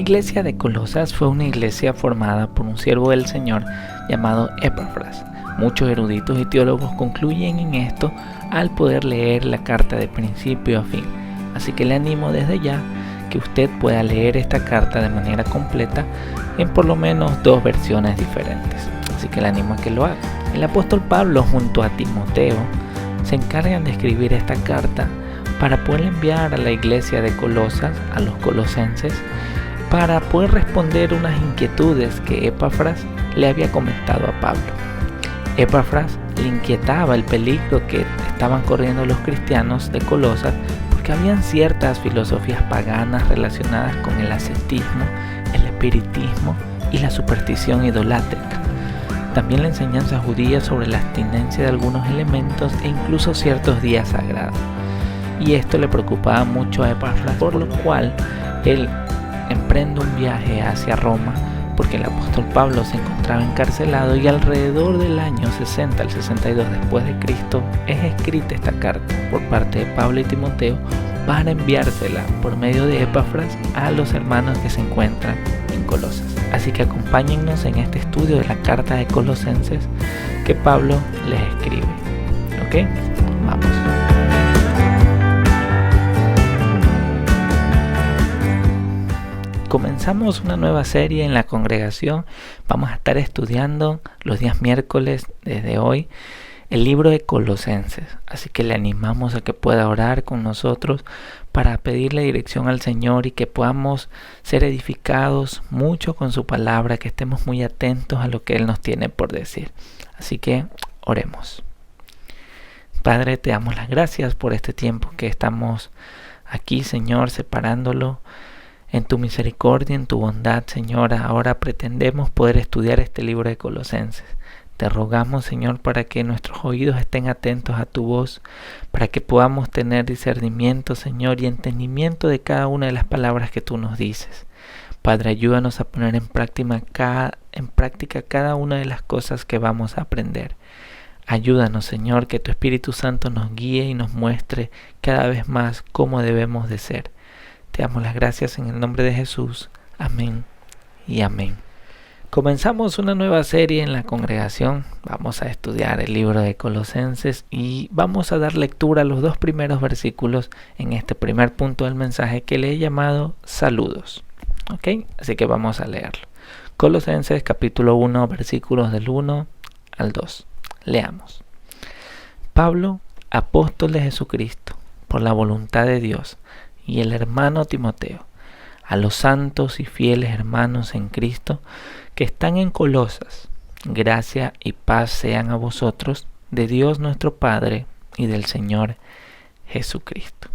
iglesia de Colosas fue una iglesia formada por un siervo del Señor llamado Epafras. Muchos eruditos y teólogos concluyen en esto al poder leer la carta de principio a fin. Así que le animo desde ya que usted pueda leer esta carta de manera completa en por lo menos 2 versiones diferentes. Así que le animo a que lo haga. El apóstol Pablo junto a Timoteo se encargan de escribir esta carta para poder enviar a la iglesia de Colosas, a los colosenses, para poder responder unas inquietudes que Epafras le había comentado a Pablo. Epafras le inquietaba el peligro que estaban corriendo los cristianos de Colosas porque habían ciertas filosofías paganas relacionadas con el ascetismo, el espiritismo y la superstición idolátrica. También la enseñanza judía sobre la abstinencia de algunos elementos e incluso ciertos días sagrados. Y esto le preocupaba mucho a Epafras, por lo cual él emprende un viaje hacia Roma porque el apóstol Pablo se encontraba encarcelado y alrededor del año 60 al 62 después de Cristo es escrita esta carta por parte de Pablo y Timoteo para enviársela por medio de Epafras a los hermanos que se encuentran en Colosas. Así que acompáñennos en este estudio de la carta de Colosenses que Pablo les escribe. ¿Ok? Vamos. Comenzamos una nueva serie en la congregación. Vamos a estar estudiando los días miércoles desde hoy el libro de Colosenses. Así que le animamos a que pueda orar con nosotros para pedirle dirección al Señor y que podamos ser edificados mucho con su palabra, que estemos muy atentos a lo que Él nos tiene por decir. Así que oremos. Padre, te damos las gracias por este tiempo que estamos aquí, Señor, separándolo en tu misericordia, en tu bondad, Señor. Ahora pretendemos poder estudiar este libro de Colosenses. Te rogamos, Señor, para que nuestros oídos estén atentos a tu voz, para que podamos tener discernimiento, Señor, y entendimiento de cada una de las palabras que tú nos dices. Padre, ayúdanos a poner en práctica cada una de las cosas que vamos a aprender. Ayúdanos, Señor, que tu Espíritu Santo nos guíe y nos muestre cada vez más cómo debemos de ser. Te damos las gracias en el nombre de Jesús. Amén y amén. Comenzamos una nueva serie en la congregación. Vamos a estudiar el libro de Colosenses y vamos a dar lectura a los 2 primeros versículos en este primer punto del mensaje que le he llamado saludos. ¿Ok? Así que vamos a leerlo. Colosenses capítulo 1, versículos del 1 al 2. Leamos. Pablo, apóstol de Jesucristo, por la voluntad de Dios, y el hermano Timoteo, a los santos y fieles hermanos en Cristo que están en Colosas, gracia y paz sean a vosotros de Dios nuestro Padre y del Señor Jesucristo.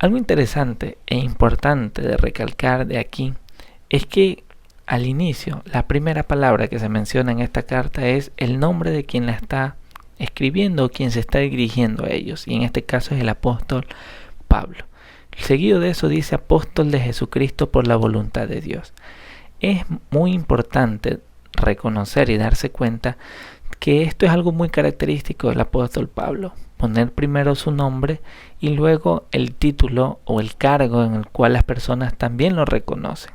Algo interesante e importante de recalcar de aquí es que al inicio, la primera palabra que se menciona en esta carta es el nombre de quien la está escribiendo o quien se está dirigiendo a ellos, y en este caso es el apóstol Pablo. Seguido de eso dice apóstol de Jesucristo por la voluntad de Dios. Es muy importante reconocer y darse cuenta que esto es algo muy característico del apóstol Pablo. Poner primero su nombre y luego el título o el cargo en el cual las personas también lo reconocen.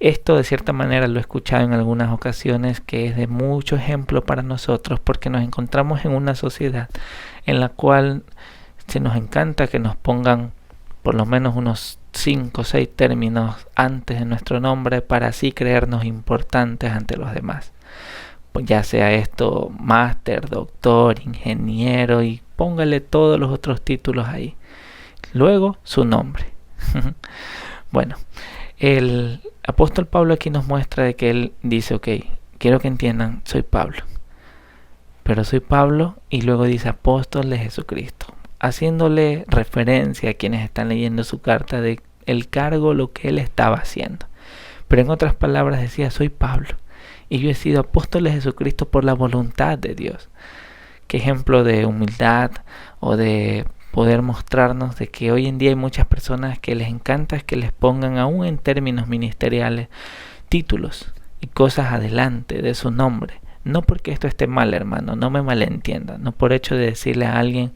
Esto de cierta manera lo he escuchado en algunas ocasiones, que es de mucho ejemplo para nosotros porque nos encontramos en una sociedad en la cual se nos encanta que nos pongan por lo menos unos 5 o 6 términos antes de nuestro nombre para así creernos importantes ante los demás. Pues ya sea esto máster, doctor, ingeniero y póngale todos los otros títulos ahí. Luego su nombre. Bueno, el apóstol Pablo aquí nos muestra de que él dice, ok, quiero que entiendan, soy Pablo. Pero soy Pablo y luego dice apóstol de Jesucristo, haciéndole referencia a quienes están leyendo su carta de el cargo, lo que él estaba haciendo. Pero en otras palabras decía, soy Pablo y yo he sido apóstol de Jesucristo por la voluntad de Dios. Qué ejemplo de humildad o de poder mostrarnos de que hoy en día hay muchas personas que les encanta que les pongan aún en términos ministeriales títulos y cosas adelante de su nombre. No porque esto esté mal, hermano, no me malentiendan, no por hecho de decirle a alguien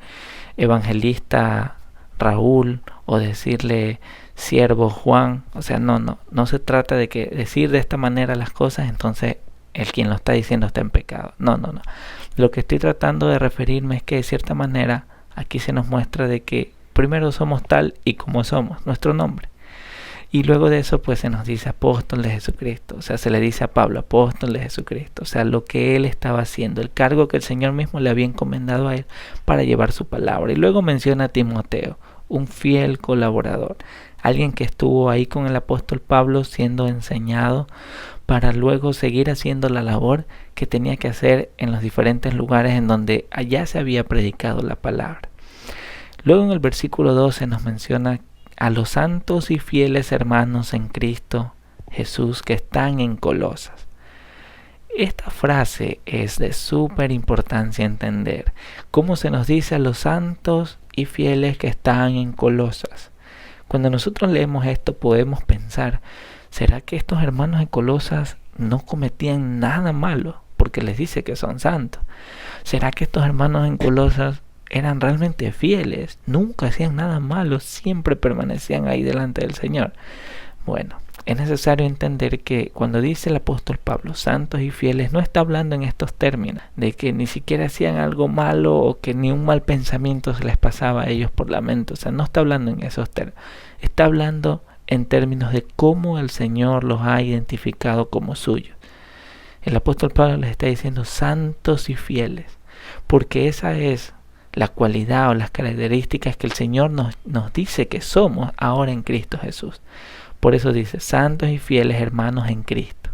evangelista Raúl o decirle siervo Juan. O sea, no se trata de que decir de esta manera las cosas, entonces el quien lo está diciendo está en pecado. No. Lo que estoy tratando de referirme es que de cierta manera aquí se nos muestra de que primero somos tal y como somos, nuestro nombre. Y luego de eso pues se nos dice apóstol de Jesucristo. O sea, se le dice a Pablo apóstol de Jesucristo. O sea, lo que él estaba haciendo, el cargo que el Señor mismo le había encomendado a él para llevar su palabra. Y luego menciona a Timoteo, un fiel colaborador. Alguien que estuvo ahí con el apóstol Pablo siendo enseñado para luego seguir haciendo la labor que tenía que hacer en los diferentes lugares en donde allá se había predicado la palabra. Luego en el versículo 12 nos menciona a los santos y fieles hermanos en Cristo Jesús que están en Colosas. Esta frase es de súper importancia entender. ¿Cómo se nos dice a los santos y fieles que están en Colosas? Cuando nosotros leemos esto podemos pensar, ¿será que estos hermanos en Colosas no cometían nada malo porque les dice que son santos? ¿Será que estos hermanos en Colosas eran realmente fieles? Nunca hacían nada malo, siempre permanecían ahí delante del Señor. Bueno, es necesario entender que cuando dice el apóstol Pablo, santos y fieles, no está hablando en estos términos, de que ni siquiera hacían algo malo o que ni un mal pensamiento se les pasaba a ellos por la mente. O sea, no está hablando en esos términos. Está hablando en términos de cómo el Señor los ha identificado como suyos. El apóstol Pablo les está diciendo santos y fieles, porque esa es la cualidad o las características que el Señor nos dice que somos ahora en Cristo Jesús. Por eso dice, santos y fieles hermanos en Cristo.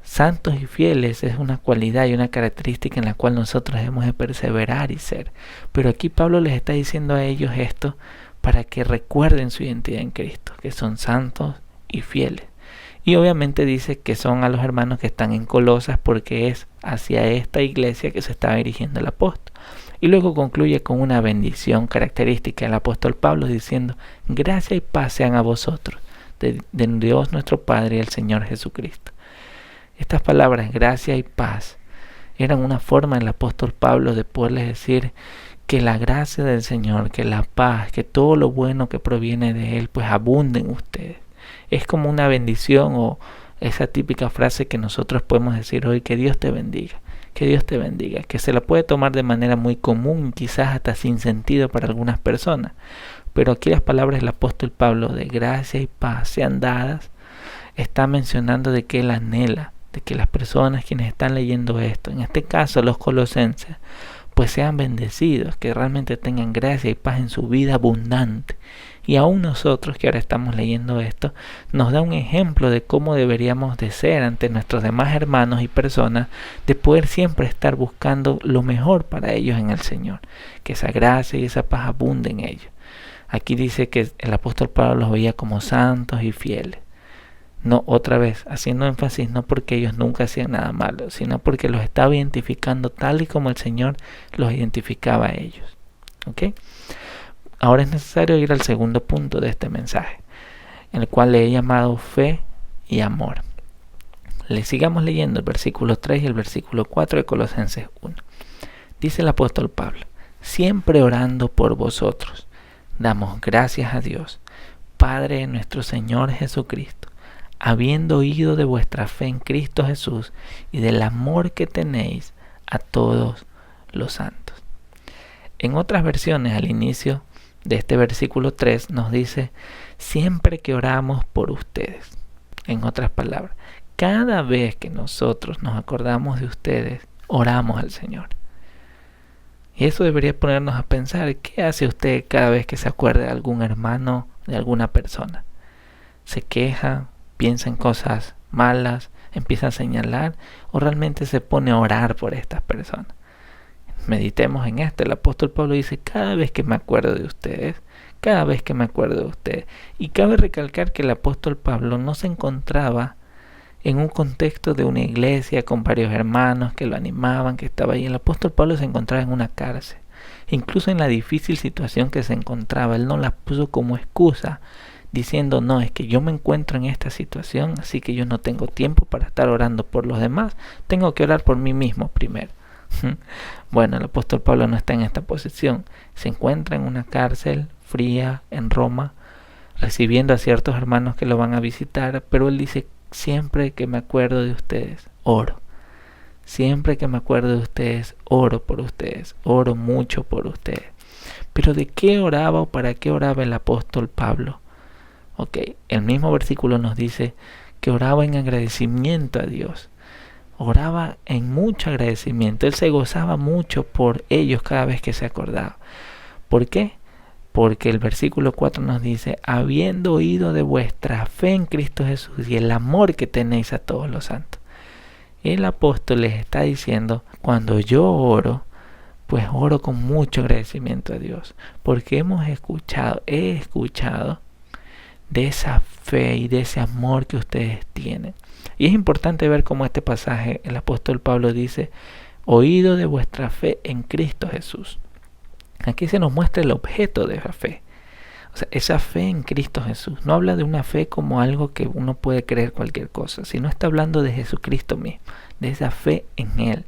Santos y fieles es una cualidad y una característica en la cual nosotros debemos de perseverar y ser. Pero aquí Pablo les está diciendo a ellos esto para que recuerden su identidad en Cristo, que son santos y fieles. Y obviamente dice que son a los hermanos que están en Colosas porque es hacia esta iglesia que se está dirigiendo el apóstol. Y luego concluye con una bendición característica del apóstol Pablo diciendo, gracia y paz sean a vosotros, de Dios nuestro Padre y el Señor Jesucristo. Estas palabras, gracia y paz, eran una forma del apóstol Pablo de poderles decir que la gracia del Señor, que la paz, que todo lo bueno que proviene de Él, pues abunde en ustedes. Es como una bendición o esa típica frase que nosotros podemos decir hoy, que Dios te bendiga. Que Dios te bendiga, que se la puede tomar de manera muy común, quizás hasta sin sentido para algunas personas. Pero aquí las palabras del apóstol Pablo de gracia y paz sean dadas, está mencionando de que él anhela, de que las personas quienes están leyendo esto, en este caso los colosenses, pues sean bendecidos, que realmente tengan gracia y paz en su vida abundante. Y aún nosotros que ahora estamos leyendo esto, nos da un ejemplo de cómo deberíamos de ser ante nuestros demás hermanos y personas, de poder siempre estar buscando lo mejor para ellos en el Señor, que esa gracia y esa paz abunde en ellos. Aquí dice que el apóstol Pablo los veía como santos y fieles. No, otra vez, haciendo énfasis no porque ellos nunca hacían nada malo, sino porque los estaba identificando tal y como el Señor los identificaba a ellos. ¿Ok? Ahora es necesario ir al segundo punto de este mensaje, en el cual le he llamado fe y amor. Le sigamos leyendo el versículo 3 y el versículo 4 de Colosenses 1. Dice el apóstol Pablo, siempre orando por vosotros, damos gracias a Dios, Padre de nuestro Señor Jesucristo, habiendo oído de vuestra fe en Cristo Jesús y del amor que tenéis a todos los santos. En otras versiones, al inicio de este versículo 3 nos dice, siempre que oramos por ustedes. En otras palabras, cada vez que nosotros nos acordamos de ustedes, oramos al Señor. Y eso debería ponernos a pensar, ¿qué hace usted cada vez que se acuerda de algún hermano, de alguna persona? ¿Se queja? ¿Piensa en cosas malas? ¿Empieza a señalar? ¿O realmente se pone a orar por estas personas? Meditemos en esto. El apóstol Pablo dice, cada vez que me acuerdo de ustedes, cada vez que me acuerdo de ustedes. Y cabe recalcar que el apóstol Pablo no se encontraba en un contexto de una iglesia con varios hermanos que lo animaban, que estaba ahí. El apóstol Pablo se encontraba en una cárcel. Incluso en la difícil situación que se encontraba, él no la puso como excusa, diciendo, no, es que yo me encuentro en esta situación, así que yo no tengo tiempo para estar orando por los demás, tengo que orar por mí mismo primero. Bueno, el apóstol Pablo no está en esta posición, se encuentra en una cárcel fría en Roma, recibiendo a ciertos hermanos que lo van a visitar, pero él dice, siempre que me acuerdo de ustedes, oro. Siempre que me acuerdo de ustedes, oro por ustedes, oro mucho por ustedes. Pero ¿de qué oraba o para qué oraba el apóstol Pablo? El mismo versículo nos dice que oraba en agradecimiento a Dios. Oraba en mucho agradecimiento. Él se gozaba mucho por ellos cada vez que se acordaba. ¿Por qué? Porque el versículo 4 nos dice, habiendo oído de vuestra fe en Cristo Jesús y el amor que tenéis a todos los santos. El apóstol les está diciendo, cuando yo oro, pues oro con mucho agradecimiento a Dios, porque he escuchado de esa fe y de ese amor que ustedes tienen. Y es importante ver cómo este pasaje, el apóstol Pablo dice, oído de vuestra fe en Cristo Jesús. Aquí se nos muestra el objeto de esa fe. O sea, esa fe en Cristo Jesús. No habla de una fe como algo que uno puede creer cualquier cosa, sino está hablando de Jesucristo mismo, de esa fe en Él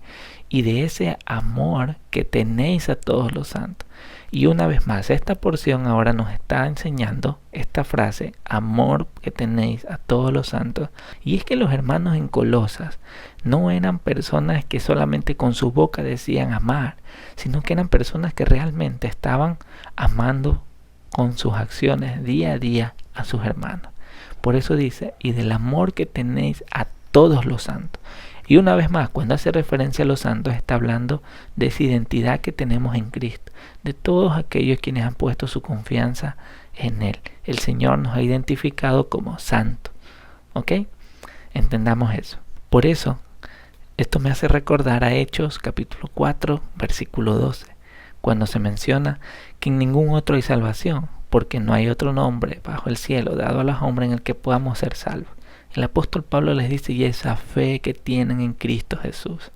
y de ese amor que tenéis a todos los santos. Y una vez más, esta porción ahora nos está enseñando esta frase, amor que tenéis a todos los santos. Y es que los hermanos en Colosas no eran personas que solamente con su boca decían amar, sino que eran personas que realmente estaban amando con sus acciones día a día a sus hermanos. Por eso dice, y del amor que tenéis a todos los santos. Y una vez más, cuando hace referencia a los santos, está hablando de esa identidad que tenemos en Cristo, de todos aquellos quienes han puesto su confianza en Él. El Señor nos ha identificado como santos. ¿Ok? Entendamos eso. Por eso, esto me hace recordar a Hechos capítulo 4, versículo 12, cuando se menciona que en ningún otro hay salvación, porque no hay otro nombre bajo el cielo dado a los hombres en el que podamos ser salvos. El apóstol Pablo les dice, y esa fe que tienen en Cristo Jesús,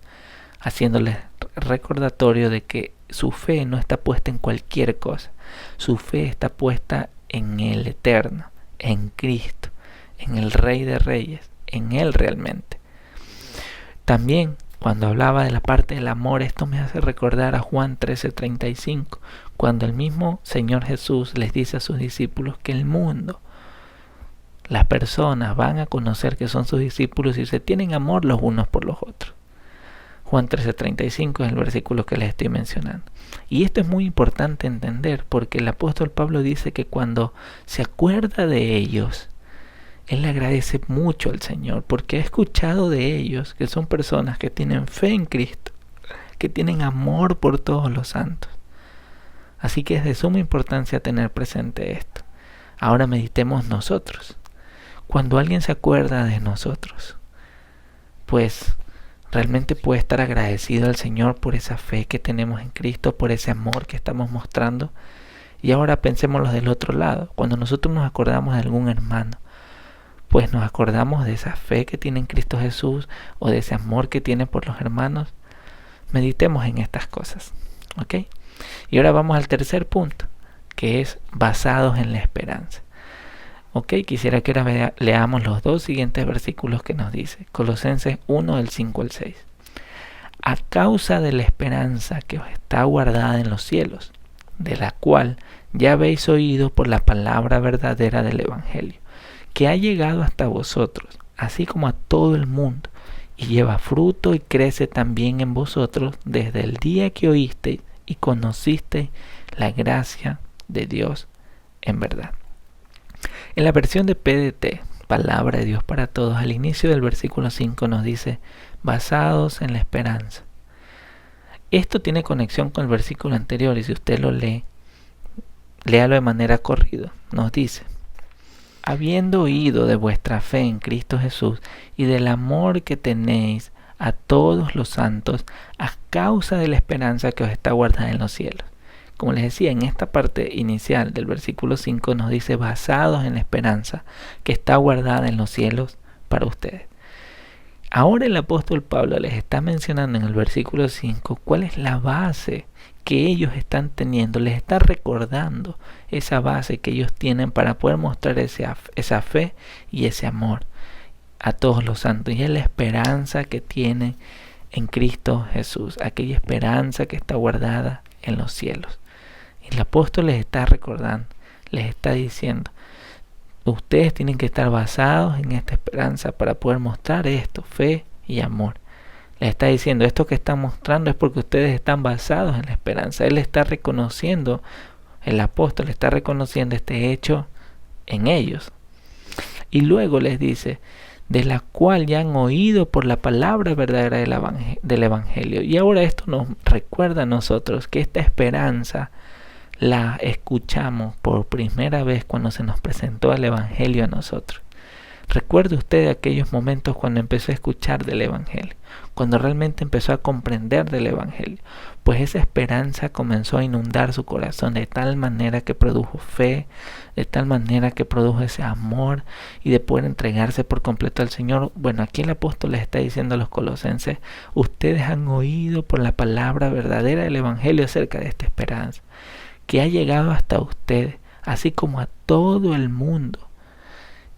haciéndoles recordatorio de que su fe no está puesta en cualquier cosa. Su fe está puesta en el Eterno, en Cristo, en el Rey de Reyes, en Él realmente. También, cuando hablaba de la parte del amor, esto me hace recordar a Juan 13:35, cuando el mismo Señor Jesús les dice a sus discípulos que el mundo, las personas van a conocer que son sus discípulos y se tienen amor los unos por los otros. Juan 13:35 es el versículo que les estoy mencionando. Y esto es muy importante entender porque el apóstol Pablo dice que cuando se acuerda de ellos, él le agradece mucho al Señor porque ha escuchado de ellos que son personas que tienen fe en Cristo, que tienen amor por todos los santos. Así que es de suma importancia tener presente esto. Ahora meditemos nosotros. Cuando alguien se acuerda de nosotros, pues realmente puede estar agradecido al Señor por esa fe que tenemos en Cristo, por ese amor que estamos mostrando. Y ahora pensémoslo del otro lado. Cuando nosotros nos acordamos de algún hermano, pues nos acordamos de esa fe que tiene en Cristo Jesús o de ese amor que tiene por los hermanos. Meditemos en estas cosas. ¿Ok? Y ahora vamos al tercer punto, que es basados en la esperanza. Ok, quisiera que ahora leamos los dos siguientes versículos que nos dice. Colosenses 1, del 5 al 6. A causa de la esperanza que os está guardada en los cielos, de la cual ya habéis oído por la palabra verdadera del Evangelio, que ha llegado hasta vosotros, así como a todo el mundo, y lleva fruto y crece también en vosotros desde el día que oísteis y conocisteis la gracia de Dios en verdad. En la versión de PDT, Palabra de Dios para Todos, al inicio del versículo 5 nos dice, basados en la esperanza. Esto tiene conexión con el versículo anterior y si usted lo lee, léalo de manera corrida. Nos dice, habiendo oído de vuestra fe en Cristo Jesús y del amor que tenéis a todos los santos a causa de la esperanza que os está guardada en los cielos. Como les decía, en esta parte inicial del versículo 5 nos dice basados en la esperanza que está guardada en los cielos para ustedes. Ahora el apóstol Pablo les está mencionando en el versículo 5 cuál es la base que ellos están teniendo, les está recordando esa base que ellos tienen para poder mostrar esa fe y ese amor a todos los santos. Y es la esperanza que tienen en Cristo Jesús, aquella esperanza que está guardada en los cielos. Y el apóstol les está recordando, les está diciendo, ustedes tienen que estar basados en esta esperanza para poder mostrar esto, fe y amor. Les está diciendo, esto que están mostrando es porque ustedes están basados en la esperanza. Él está reconociendo, el apóstol está reconociendo este hecho en ellos. Y luego les dice, de la cual ya han oído por la palabra verdadera del Evangelio. Y ahora esto nos recuerda a nosotros que esta esperanza la escuchamos por primera vez cuando se nos presentó el Evangelio a nosotros. Recuerde usted aquellos momentos cuando empezó a escuchar del Evangelio, cuando realmente empezó a comprender del Evangelio, pues esa esperanza comenzó a inundar su corazón de tal manera que produjo fe, de tal manera que produjo ese amor y de poder entregarse por completo al Señor. Bueno, aquí el apóstol les está diciendo a los colosenses, ustedes han oído por la palabra verdadera del Evangelio acerca de esta esperanza, que ha llegado hasta ustedes, así como a todo el mundo.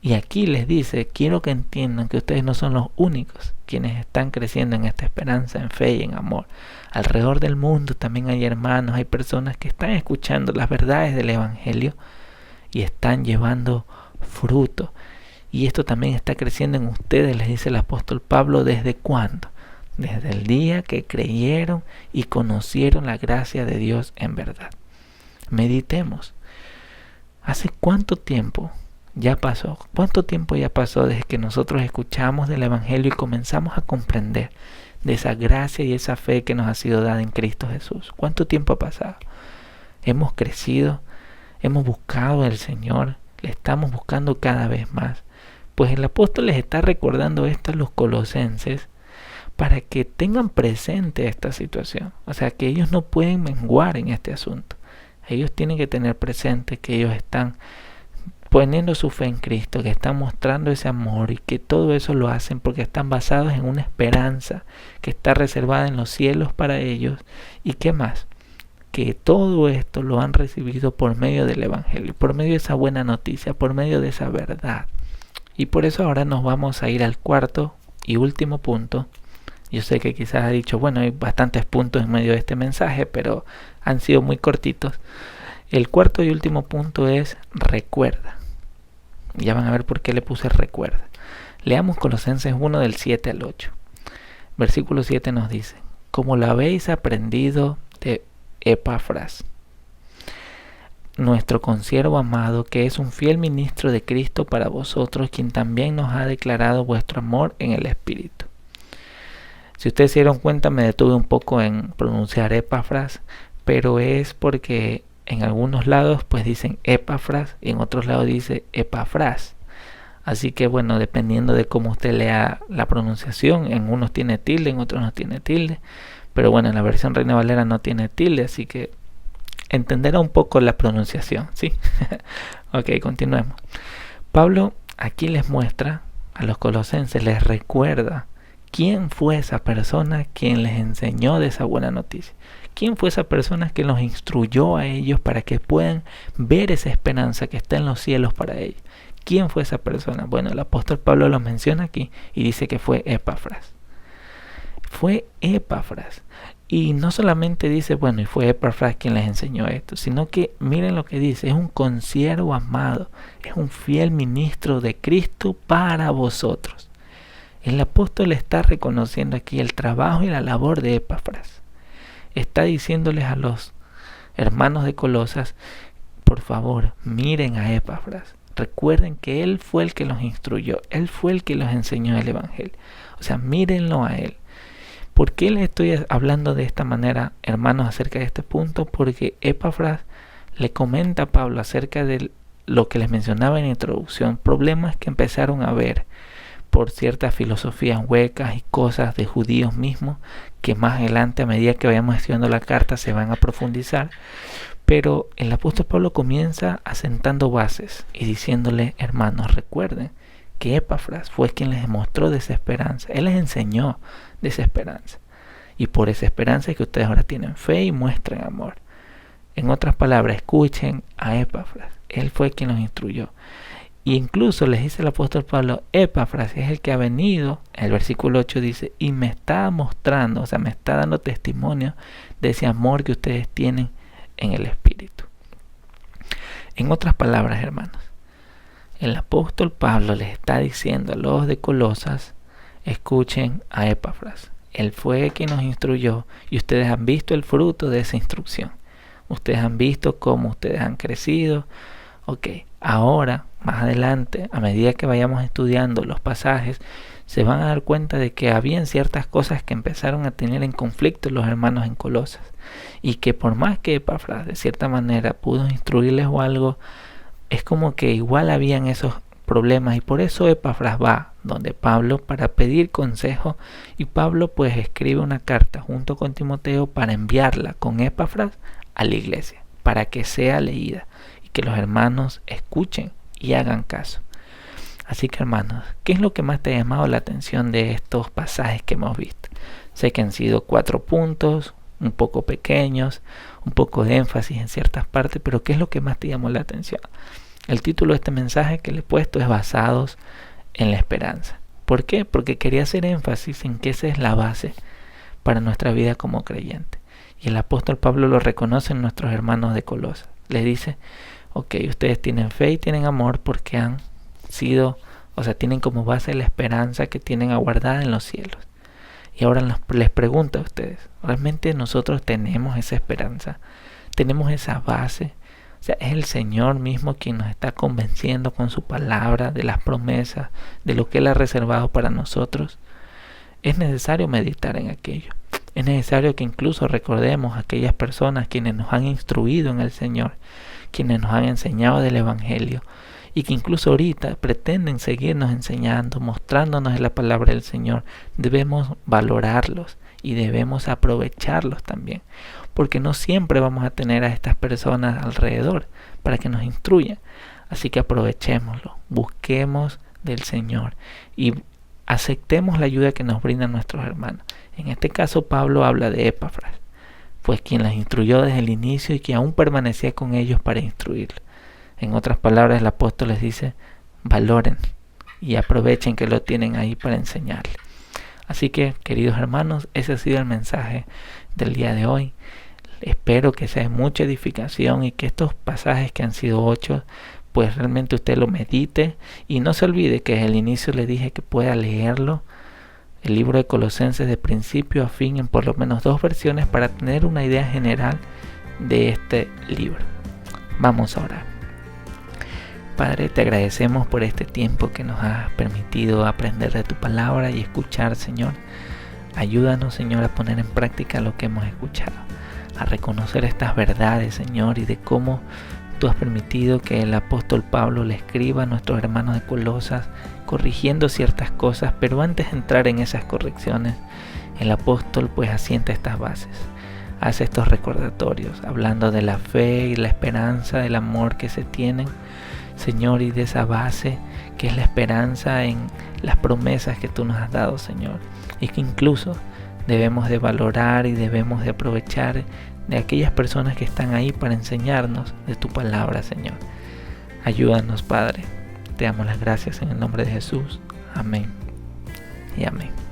Y aquí les dice, quiero que entiendan que ustedes no son los únicos quienes están creciendo en esta esperanza, en fe y en amor. Alrededor del mundo también hay hermanos, hay personas que están escuchando las verdades del Evangelio y están llevando fruto. Y esto también está creciendo en ustedes, les dice el apóstol Pablo, ¿desde cuándo? Desde el día que creyeron y conocieron la gracia de Dios en verdad. Meditemos. ¿Hace cuánto tiempo ya pasó? ¿Cuánto tiempo ya pasó desde que nosotros escuchamos del Evangelio y comenzamos a comprender de esa gracia y esa fe que nos ha sido dada en Cristo Jesús? ¿Cuánto tiempo ha pasado? Hemos crecido, hemos buscado al Señor, le estamos buscando cada vez más. Pues el apóstol les está recordando esto a los colosenses para que tengan presente esta situación. O sea, que ellos no pueden menguar en este asunto. Ellos tienen que tener presente que ellos están poniendo su fe en Cristo, que están mostrando ese amor y que todo eso lo hacen porque están basados en una esperanza que está reservada en los cielos para ellos. ¿Y qué más? Que todo esto lo han recibido por medio del Evangelio, por medio de esa buena noticia, por medio de esa verdad. Y por eso ahora nos vamos a ir al cuarto y último punto. Yo sé que quizás ha dicho, bueno, hay bastantes puntos en medio de este mensaje, pero han sido muy cortitos. El cuarto y último punto es recuerda. Ya van a ver por qué le puse recuerda. Leamos Colosenses 1 del 7 al 8. Versículo 7 nos dice, como lo habéis aprendido de Epafras, nuestro consiervo amado, que es un fiel ministro de Cristo para vosotros, quien también nos ha declarado vuestro amor en el Espíritu. Si ustedes se dieron cuenta, me detuve un poco en pronunciar Epafras, pero es porque en algunos lados pues dicen Epafras y en otros lados dice Epafras. Así que bueno, dependiendo de cómo usted lea la pronunciación, en unos tiene tilde, en otros no tiene tilde. Pero bueno, en la versión Reina Valera no tiene tilde, así que entenderá un poco la pronunciación, ¿sí? Ok, continuemos. Pablo aquí les muestra a los colosenses, les recuerda quién fue esa persona quien les enseñó de esa buena noticia. ¿Quién fue esa persona que los instruyó a ellos para que puedan ver esa esperanza que está en los cielos para ellos? ¿Quién fue esa persona? Bueno, el apóstol Pablo lo menciona aquí y dice que fue Epafras. Fue Epafras. Y no solamente dice, bueno, y fue Epafras quien les enseñó esto, sino que miren lo que dice, es un consiervo amado, es un fiel ministro de Cristo para vosotros. El apóstol está reconociendo aquí el trabajo y la labor de Epafras. Está diciéndoles a los hermanos de Colosas, por favor, miren a Epafras. Recuerden que él fue el que los instruyó, él fue el que los enseñó el Evangelio. O sea, mírenlo a él. ¿Por qué les estoy hablando de esta manera, hermanos, acerca de este punto? Porque Epafras le comenta a Pablo acerca de lo que les mencionaba en la introducción, problemas que empezaron a ver por ciertas filosofías huecas y cosas de judíos mismos, que más adelante, a medida que vayamos estudiando la carta, se van a profundizar. Pero el apóstol Pablo comienza asentando bases y diciéndole, hermanos, recuerden que Epafras fue quien les mostró de esa esperanza. Él les enseñó de esa esperanza. Y por esa esperanza es que ustedes ahora tienen fe y muestran amor. En otras palabras, escuchen a Epafras. Él fue quien los instruyó. Y incluso les dice el apóstol Pablo, Epafras es el que ha venido, el versículo 8 dice, y me está mostrando, o sea, me está dando testimonio de ese amor que ustedes tienen en el Espíritu. En otras palabras, hermanos, el apóstol Pablo les está diciendo a los de Colosas, escuchen a Epafras. Él fue quien nos instruyó y ustedes han visto el fruto de esa instrucción. Ustedes han visto cómo ustedes han crecido. Ok, ahora, más adelante, a medida que vayamos estudiando los pasajes, se van a dar cuenta de que habían ciertas cosas que empezaron a tener en conflicto los hermanos en Colosas. Y que por más que Epafras de cierta manera pudo instruirles o algo, es como que igual habían esos problemas y por eso Epafras va donde Pablo para pedir consejo y Pablo pues escribe una carta junto con Timoteo para enviarla con Epafras a la iglesia para que sea leída y que los hermanos escuchen y hagan caso. Así que hermanos, ¿qué es lo que más te ha llamado la atención de estos pasajes que hemos visto? Sé que han sido 4 puntos, un poco pequeños, un poco de énfasis en ciertas partes, pero ¿qué es lo que más te llamó la atención? El título de este mensaje que le he puesto es Basados en la Esperanza. ¿Por qué? Porque quería hacer énfasis en que esa es la base para nuestra vida como creyente. Y el apóstol Pablo lo reconoce en nuestros hermanos de Colosas. Les dice, ok, ustedes tienen fe y tienen amor porque han sido, tienen como base la esperanza que tienen aguardada en los cielos. Y ahora les pregunto a ustedes, ¿realmente nosotros tenemos esa esperanza? ¿Tenemos esa base? Es el Señor mismo quien nos está convenciendo con su palabra de las promesas, de lo que Él ha reservado para nosotros. Es necesario meditar en aquello. Es necesario que incluso recordemos a aquellas personas quienes nos han instruido en el Señor, quienes nos han enseñado del Evangelio y que incluso ahorita pretenden seguirnos enseñando, mostrándonos la palabra del Señor. Debemos valorarlos y debemos aprovecharlos también, porque no siempre vamos a tener a estas personas alrededor para que nos instruyan. Así que aprovechémoslo, busquemos del Señor y aceptemos la ayuda que nos brindan nuestros hermanos. En este caso Pablo habla de Epafras, pues quien las instruyó desde el inicio y que aún permanecía con ellos para instruirlos. En otras palabras, el apóstol les dice, valoren y aprovechen que lo tienen ahí para enseñarles. Así que, queridos hermanos, ese ha sido el mensaje del día de hoy. Espero que sea de mucha edificación y que estos pasajes que han sido 8, pues realmente usted lo medite y no se olvide que desde el inicio le dije que pueda leerlo, el libro de Colosenses de principio a fin en por lo menos 2 versiones para tener una idea general de este libro. Vamos a orar. Padre, te agradecemos por este tiempo que nos has permitido aprender de tu palabra y escuchar, Señor. Ayúdanos, Señor, a poner en práctica lo que hemos escuchado, a reconocer estas verdades, Señor, y de cómo tú has permitido que el apóstol Pablo le escriba a nuestros hermanos de Colosas, corrigiendo ciertas cosas, pero antes de entrar en esas correcciones, el apóstol pues asienta estas bases, hace estos recordatorios, hablando de la fe y la esperanza, del amor que se tienen, Señor, y de esa base que es la esperanza en las promesas que tú nos has dado, Señor, y que incluso debemos de valorar y debemos de aprovechar de aquellas personas que están ahí para enseñarnos de tu palabra, Señor. Ayúdanos, Padre. Te damos las gracias en el nombre de Jesús. Amén y amén.